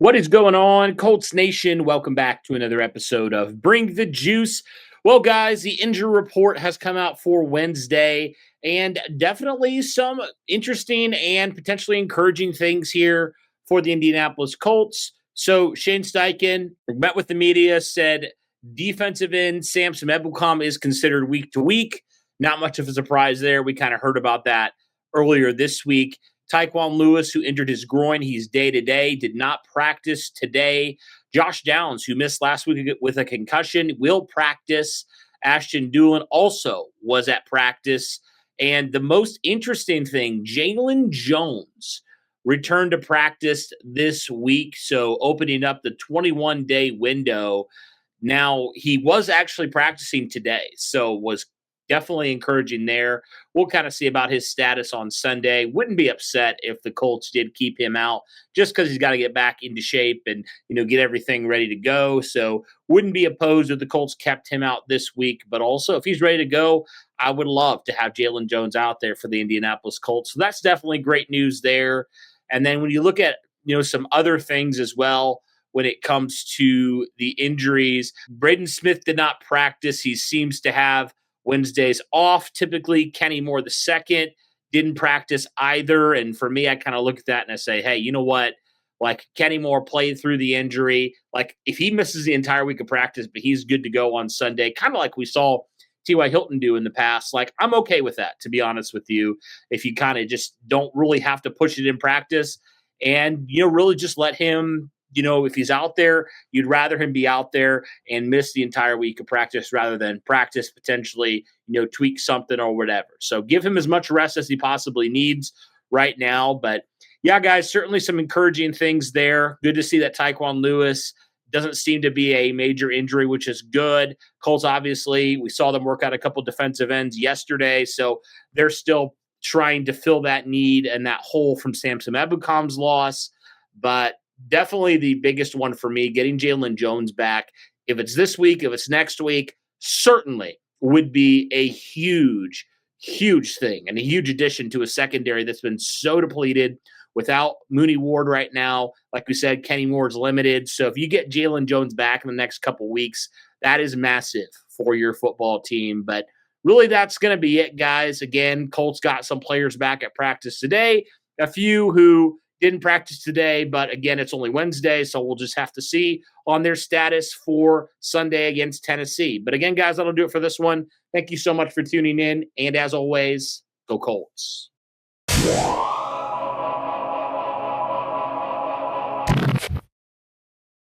What is going on, Colts Nation? Welcome back to another episode of Bring the Juice. Well, guys, the injury report has come out for Wednesday, and definitely some interesting and potentially encouraging things here for the Indianapolis Colts. So, Shane Steichen met with the media, said defensive end Samson Ebukam is considered week to week. Not much of a surprise there. We kind of heard about that earlier this week. Tyquan Lewis, who injured his groin, he's day to day, did not practice today. Josh Downs, who missed last week with a concussion, will practice. Ashton Dulin also was at practice. And the most interesting thing, Jalen Jones returned to practice this week. So opening up the 21-day window. Now, he was actually practicing today, so was definitely encouraging there. We'll kind of see about his status on Sunday. Wouldn't be upset if the Colts did keep him out just because he's got to get back into shape and, get everything ready to go. So wouldn't be opposed if the Colts kept him out this week. But also, if he's ready to go, I would love to have Jalen Jones out there for the Indianapolis Colts. So that's definitely great news there. And then when you look at, some other things as well, when it comes to the injuries, Braden Smith did not practice. He seems to have Wednesdays off. Typically, Kenny Moore II didn't practice either. And for me, I kind of look at that and I say, hey, you know what? Like, Kenny Moore played through the injury. Like, if he misses the entire week of practice, but he's good to go on Sunday, kind of like we saw T.Y. Hilton do in the past, like, I'm okay with that, to be honest with you, if you kind of just don't really have to push it in practice and, really just let him if he's out there, you'd rather him be out there and miss the entire week of practice rather than practice, potentially, tweak something or whatever. So give him as much rest as he possibly needs right now. But yeah, guys, certainly some encouraging things there. Good to see that Tyquan Lewis doesn't seem to be a major injury, which is good. Colts, obviously, we saw them work out a couple defensive ends yesterday. So they're still trying to fill that need and that hole from Samson Ebukam's loss. But definitely the biggest one for me, getting Jalen Jones back. If it's this week, if it's next week, certainly would be a huge, huge thing and a huge addition to a secondary that's been so depleted without Mooney Ward right now. Like we said, Kenny Moore's limited. So if you get Jalen Jones back in the next couple weeks, that is massive for your football team. But really, that's going to be it, guys. Again, Colts got some players back at practice today, a few who didn't practice today, but again, it's only Wednesday, so we'll just have to see on their status for Sunday against Tennessee. But again, guys, that'll do it for this one. Thank you so much for tuning in, and as always, go Colts.